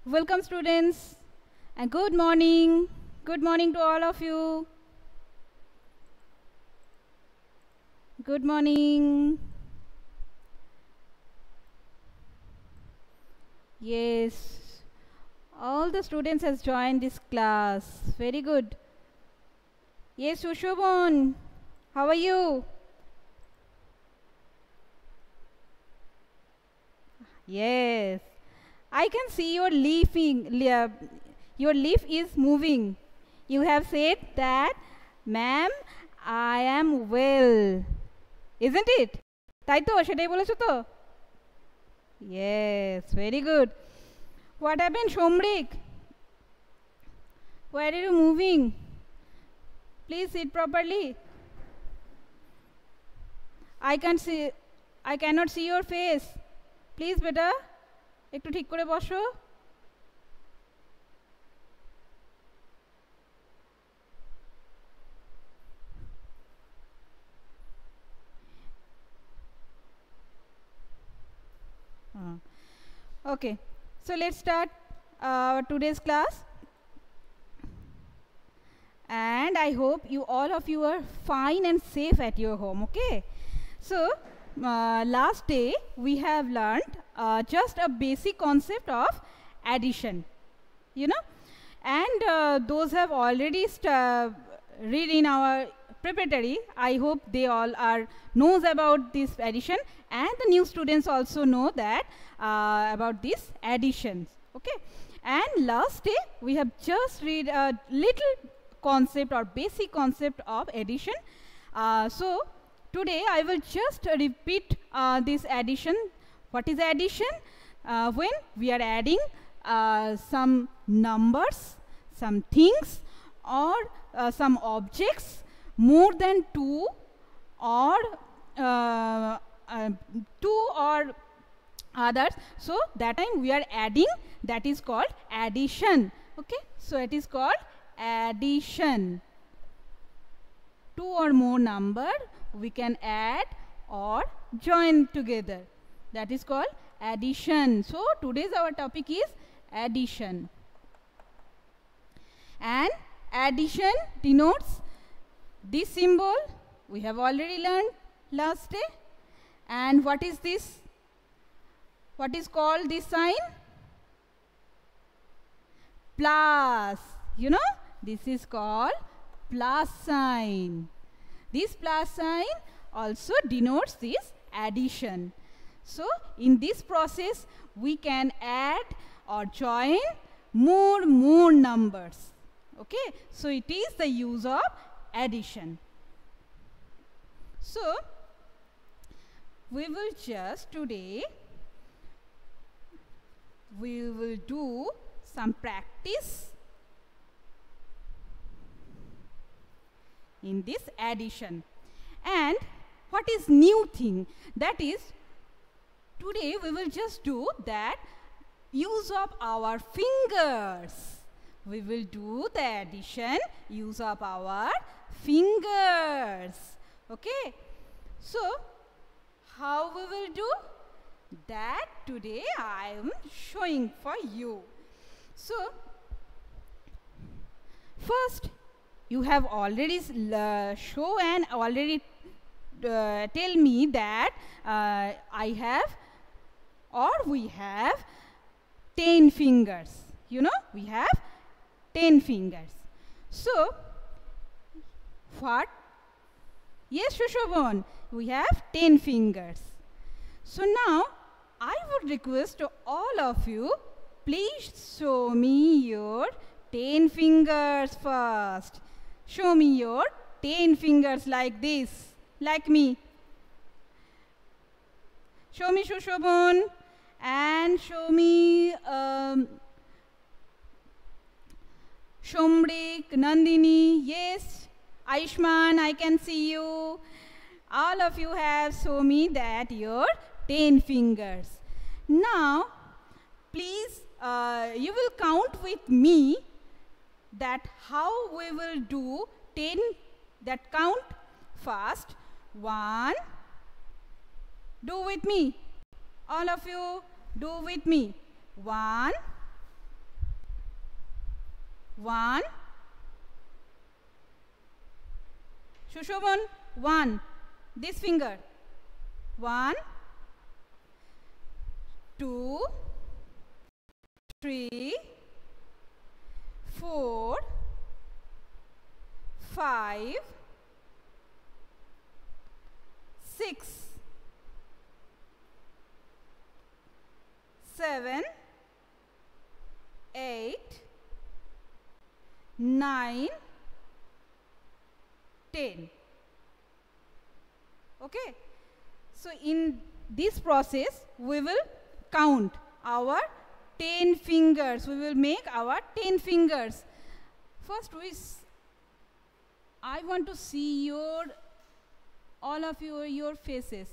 Welcome students and good morning. Good morning to all of you. Good morning. Yes, all the students has joined this class. Very good. Yes, Ushobon, how are you? Yes, I can see your leaf is moving. You have said that, ma'am, I am well. Isn't it? তাই তো সেটাই বলেছো তো? Yes, very good. What happened, Shomrik? Where are you moving? Please sit properly. I cannot see your face. Please beta, একটু ঠিক করে বসো. Okay, so let's start today's class. And I hope all of you are fine and safe at your home. Okay, so last day we have learned just a basic concept of addition, you know, and those have already read in our preparatory. I hope they all are knows about this addition, and the new students also know that about this additions. Okay, and last day we have just read a little concept or basic concept of addition. So today I will just repeat this addition. What is addition? When we are adding some numbers, some things, or some objects more than two or others. So that time we are adding, that is called addition. Okay, so it is called addition. Two or more number we can add or join together. That is called addition. So today's our topic is addition. And addition denotes this symbol. We have already learned last day. And what is this? What is called this sign? Plus. You know, this is called plus sign. This plus sign also denotes this addition. So in this process we can add or join more numbers. Okay, so it is the use of addition. So we will just today we will do some practice in this addition. And what is new thing? That is, today we will just do that use of our fingers. We will do the addition use of our fingers. Okay, so how we will do that today I am showing for you. So first, you have already show and already tell me that I have or we have 10 fingers. You know, we have 10 fingers. So what? Yes, Shushobon, we have 10 fingers. So now I would request to all of you, please show me your 10 fingers first. Show me your 10 fingers like this, like me. Show me Shushobon and show me Shomrik, Nandini. Yes, Aishman, I can see you. All of you have show me that your 10 fingers. Now please you will count with me that how we will do 10, that count fast. 1, do with me, all of you do with me. 1, 1. Shushobhan, 1. This finger. 1, 2, 3, 4, 5, 6, 7, 8, 9, 10. Okay. So in this process we will count our 10 fingers. We will make our 10 fingers. First I want to see all of your faces.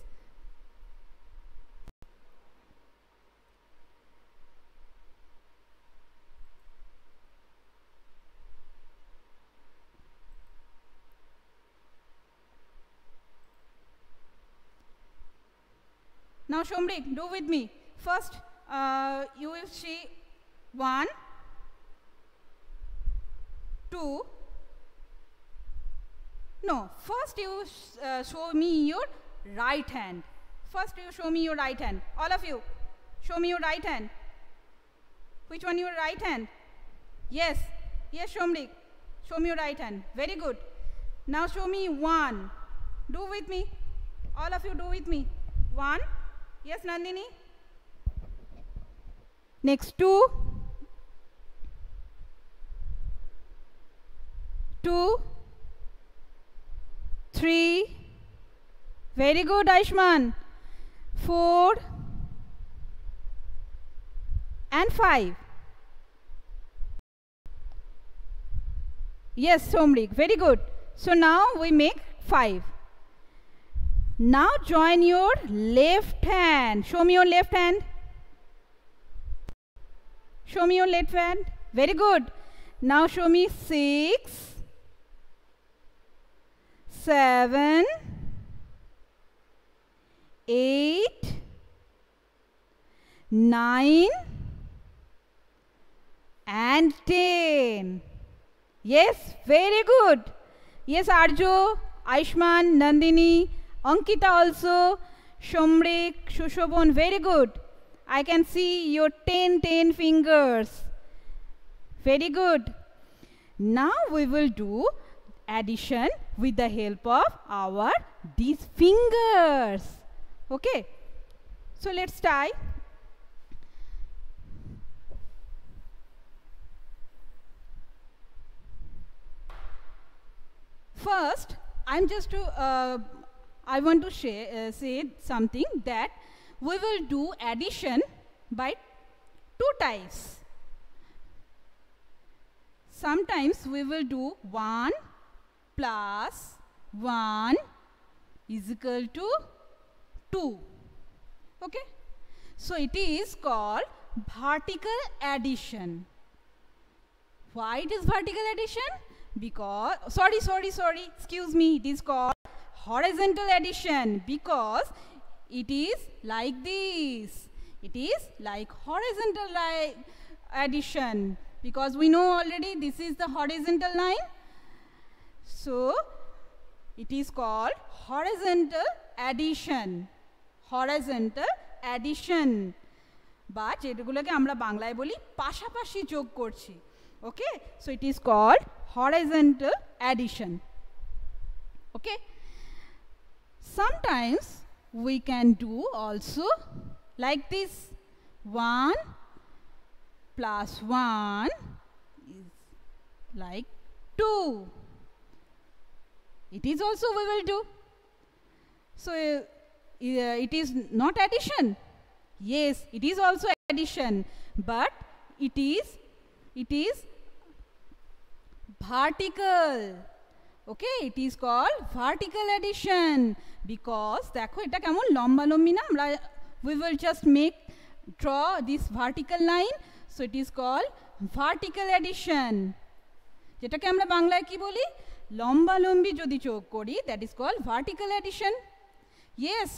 Now Shomrik, do with me. First you will see 1, 2. No, first you show me your right hand. First you show me your right hand. All of you, show me your right hand. Which one your right hand? Yes, yes Shomrik, show me your right hand. Very good. Now show me 1. Do with me. All of you do with me. 1. Yes, Nandini. Next 2. 2. 3. Very good, Aishman. 4 and 5. Yes, Somrik. Very good. So now we make 5. Now join your left hand. Show me your left hand. Show me your left hand. Very good. Now show me 6, 7, 8, 9 and 10. Yes, very good. Yes, Arjo, Aishman, Nandini, Ankita also, Shomrik, Shushobhan, very good. I can see your 10 fingers. Very good. Now we will do addition with the help of these fingers. Okay. So let's try. First, I want to say something that we will do addition by 2 types. Sometimes we will do 1 plus 1 is equal to 2. Okay. So it is called vertical addition. Why it is vertical addition? Because, sorry, excuse me, it is called horizontal addition because it is like this. It is like horizontal addition because we know already this is the horizontal line. So it is called horizontal addition. Horizontal addition. But যেগুলোকে আমরা বাংলায় বলি পাশাপাশি যোগ করছি. Okay? So it is called horizontal addition. Okay? Sometimes we can do also like this. 1 plus 1 is like 2. It is also we will do. So it is not addition. Yes, it is also addition, but it is vertical. Okay, it is called vertical addition because দেখো এটা কেমন লম্বা লম্বি না আমরা we will just draw this vertical line, so it is called vertical addition. যেটাকে আমরা বাংলায় কি বলি লম্বা লম্বি যদি যোগ করি that is called vertical addition. Yes,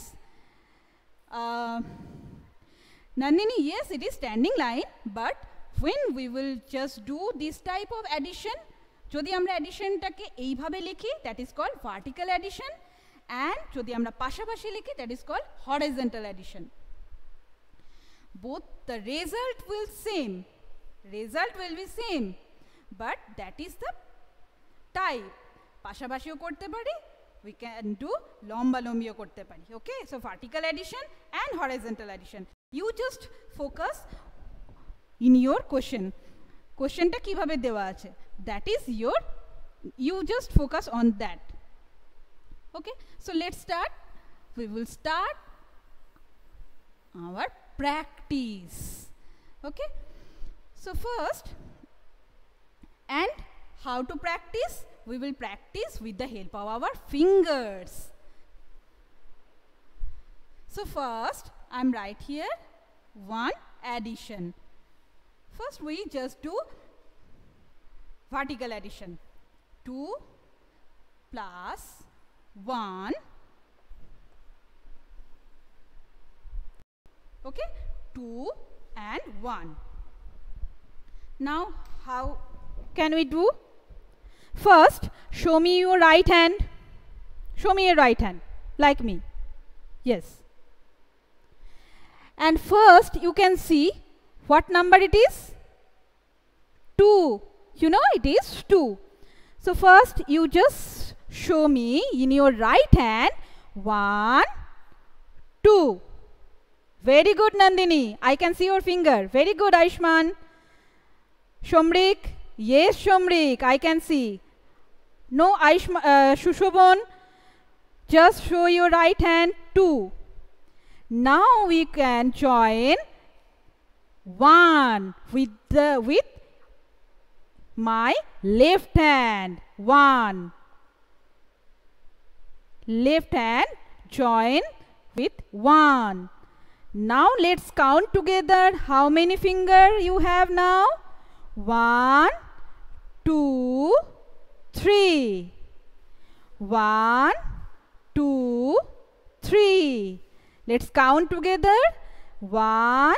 Nandini, yes, it is standing line, but when we will just do this type of addition, যদি আমরা অ্যাডিশনটাকে এইভাবে লিখি, that is called vertical addition, and যদি আমরা পাশাপাশি লিখি, that is called horizontal addition. Both the result will be same, but that is the type. পাশাপাশিও করতে পারি, we can do লম্বালম্বিও করতে পারি. Okay, so vertical addition and horizontal addition. You just focus in your question. Questionটা কিভাবে দেওয়া আছে, that is you just focus on that. Okay, so let's start. We will start our practice. Okay, so first, and how to practice? We will practice with the help of our fingers. So first, I'm right here, one addition. First we just do vertical addition. 2 plus 1. Okay, 2 and 1. Now how can we do? First, show me your right hand. Show me your right hand, like me. Yes. And first you can see what number it is? 2. You know it is 2. So first you just show me in your right hand 1, 2. Very good, Nandini. I can see your finger. Very good, Aishman. Shomrik. Yes, Shomrik. I can see. No, Shushobon. Just show your right hand 2. Now we can join 1 with my left hand. 1. Left hand join with 1. Now let's count together. How many fingers you have now? 1, 2, 3. 1, 2, 3. Let's count together. 1,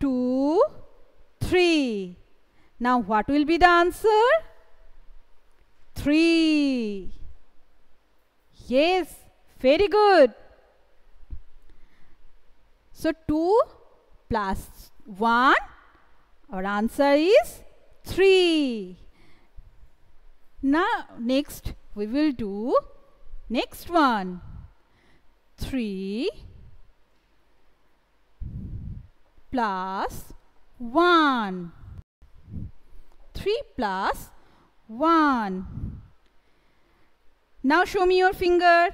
2, 3. Now what will be the answer? 3. Yes, very good. So 2 plus 1, our answer is 3. Now next we will do next one. 3 plus 1. 3 plus 1. Now show me your finger.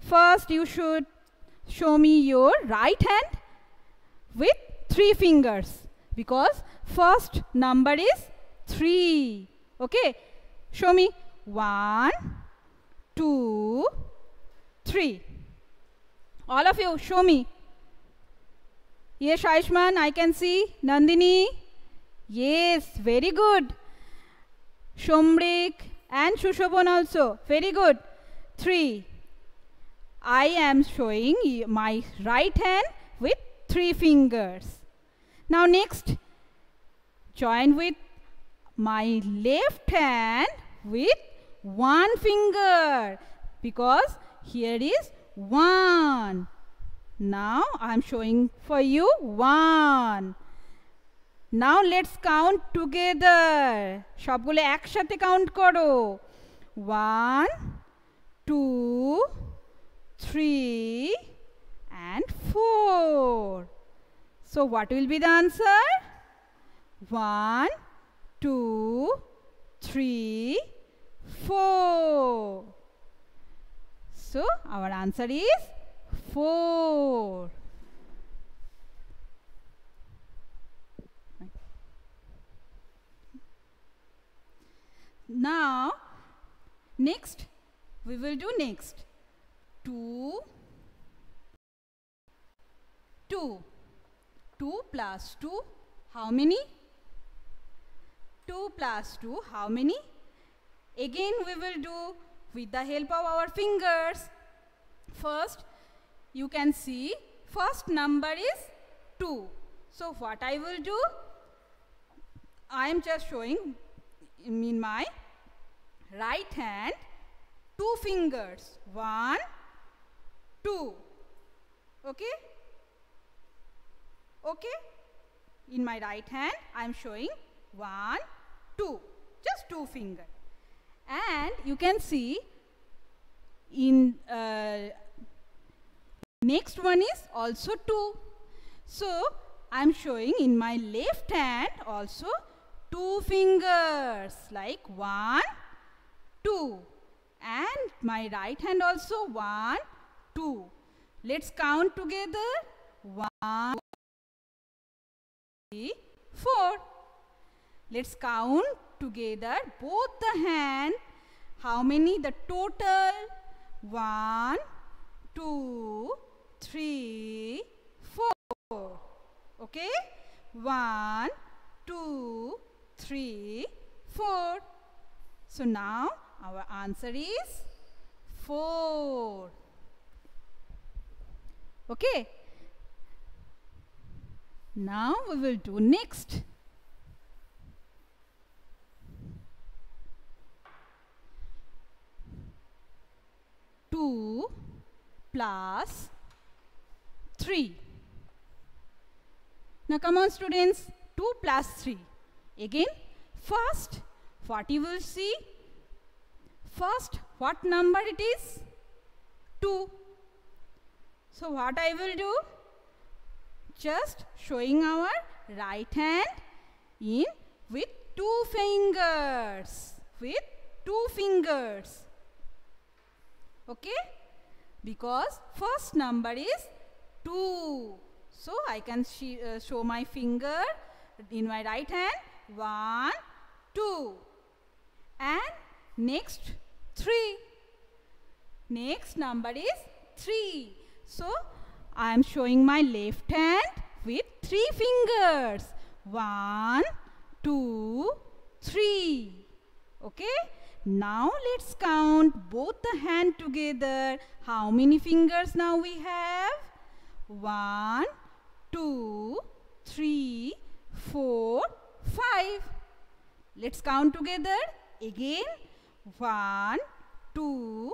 First you should show me your right hand with 3 fingers, because first number is 3. Okay, show me 1, 2, 3. All of you show me. Yes, Aishman, I can see. Nandini. Yes, very good. Shomrik and Shushobon also. Very good. 3. I am showing my right hand with 3 fingers. Now next, join with my left hand with 1 finger, because here is 1. Now I am showing for you 1. Now let's count together. সবগুলো একসাথে count করো. 1, 2, 3 and 4. So what will be the answer? 1, 2, 3, 4. So our answer is 4. Now next we will do next 2, 2. 2 plus 2, how many? 2 plus 2, how many? Again we will do with the help of our fingers. First you can see first number is 2. So what I will do? I am just showing in my right hand 2 fingers. 1, 2. Okay? Okay? In my right hand, I am showing 1, 2. Just 2 fingers. And you can see in next one is also 2. So, I am showing in my left hand also 2 fingers like 1, 2. And my right hand also 1, 2. Let's count together. 1, 3, 4. Let's count together both the hand. How many? The total. 1, 2, 3, 4. Okay? 1, 2, 3, 4. So now our answer is 4. Okay? Now we will do next. Two plus 3. Now come on students, 2 plus 3. Again, first, what you will see? First, what number it is? 2. So what I will do? Just showing our right hand in with 2 fingers. With 2 fingers. Okay? Because first number is 2. So I can show my finger in my right hand. 1, 2. And next 3. Next number is 3. So I am showing my left hand with 3 fingers. 1, 2, 3. Okay? Now let's count both the hand together. How many fingers now we have? 1, 2, 3, 4, 5. Let's count together. Again. 1, 2,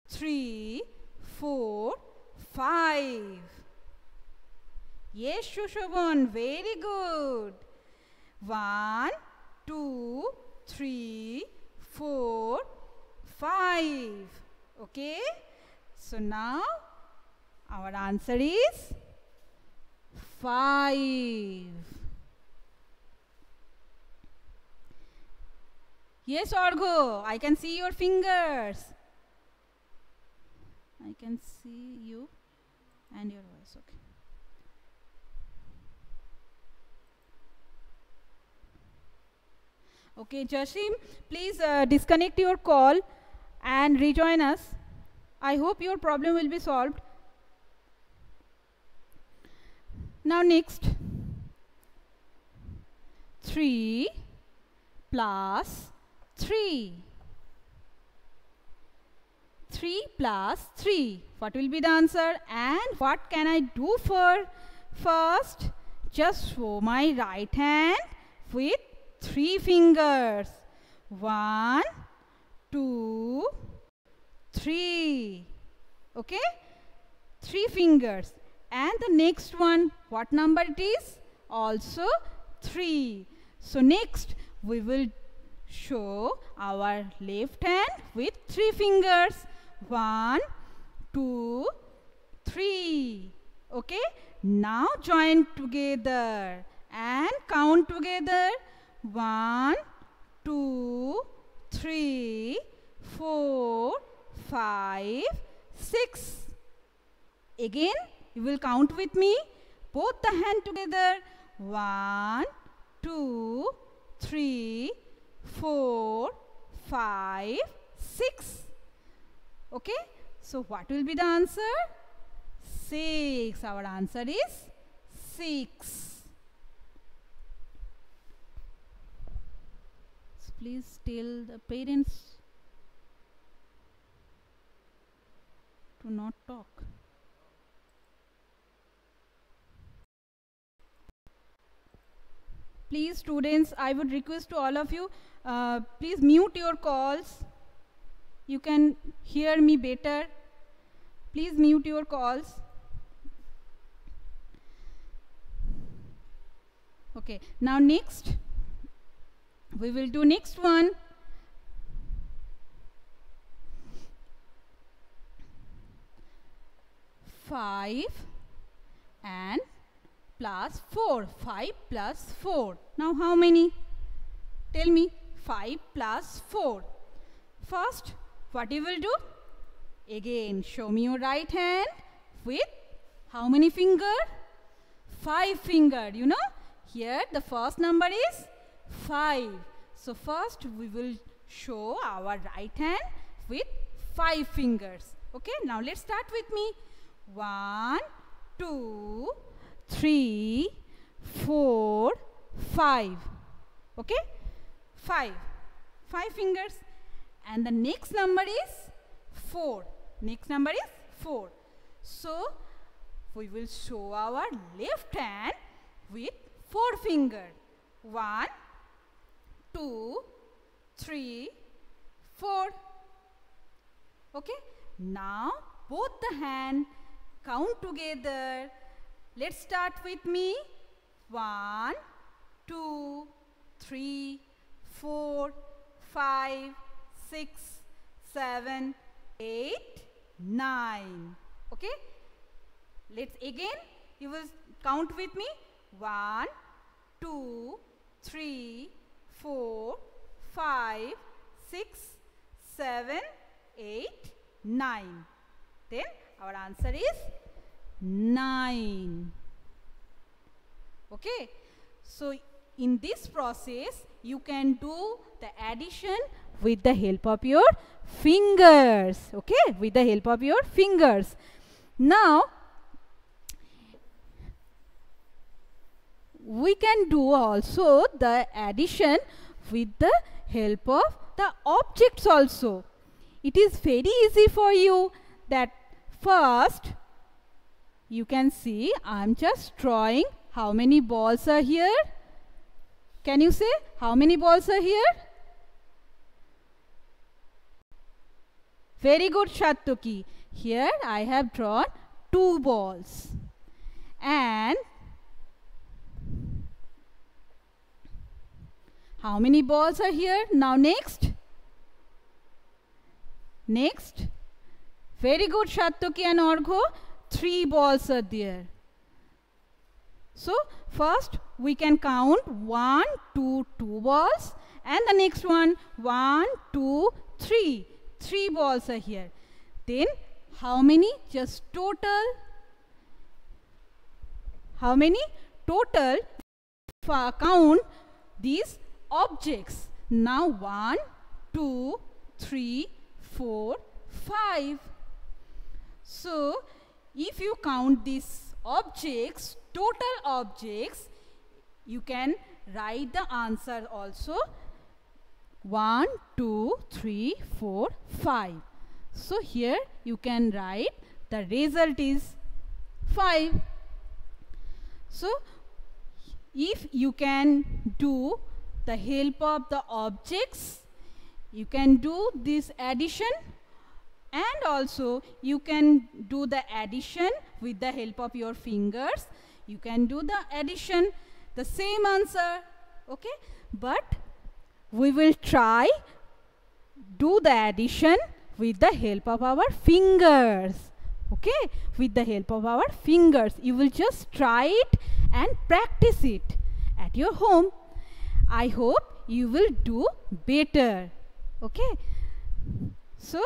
3, 4, 5. Yes, Shushoban, very good. 1, 2, 3, 4, 5. Okay? So now our answer is 5. Yes, Orgo, I can see your fingers. I can see you and your voice. Okay. Okay, Jashim, please disconnect your call and rejoin us. I hope your problem will be solved. Now next, 3 plus 3. 3 plus 3. What will be the answer? And what can I do for first? Just show my right hand with 3 fingers. 1, 2, 3. Okay? 3 fingers. And the next one, what number it is? Also 3. So next we will show our left hand with 3 fingers. 1, 2, 3. Okay? Now join together and count together. 1, 2, 3, 4, 5, 6. Again, you will count with me. Both the hand together. 1, 2, 3, 4, 5, 6. Okay? So what will be the answer? 6. Our answer is 6. So please tell the parents to not talk. Please students, I would request to all of you, please mute your calls. You can hear me better. Please mute your calls. Okay, now next, we will do next one. Five and plus 4. 5 plus 4. Now how many? Tell me. 5 plus 4. First, what you will do? Again, show me your right hand with how many finger? 5 finger. You know, here the first number is 5. So first we will show our right hand with 5 fingers. Okay, now let's start with me. 1, 2, 3, 4, 5. Okay, 5 fingers. And the next number is 4. Next number is 4. So we will show our left hand with 4 finger. 1, 2, 3, 4. Okay, now both the hand count together. Let's start with me. 1, 2, 3, 4, 5, 6, 7, 8, 9. Okay, let's again, you will count with me. 1, 2, 3, 4, 5, 6, 7, 8, 9. Then our answer is 9. Okay, so in this process you can do the addition with the help of your fingers. Okay, with the help of your fingers. Now we can do also the addition with the help of the objects also. It is very easy for you. That first you can see I am just drawing how many balls are here. Can you say how many balls are here? Very good, Shatuki. Here I have drawn 2 balls. And how many balls are here? Now next. Next. Very good, Shatuki and Orgho. 3 balls are there. So first we can count 1, 2, 2 balls, and the next one 1, 2, 3. 3 balls are here. Then how many? Just total. How many? Total. Count these objects. Now 1, 2, 3, 4, 5. So if you count these objects, total objects, you can write the answer also. 1, 2, 3, 4, 5. So here you can write the result is 5. So if you can do the help of the objects, you can do this addition, and also you can do the addition with the help of your fingers. You can do the addition, the same answer. Okay, but we will try do the addition with the help of our fingers. Okay, with the help of our fingers. You will just try it and practice it at your home. I hope you will do better. Okay, so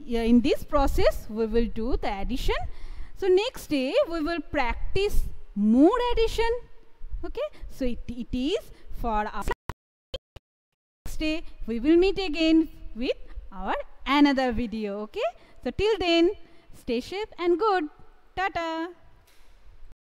in this process we will do the addition. So next day we will practice more addition. Okay, so it is for our next day. We will meet again with our another video. Okay, so till then, stay safe and good. Tata.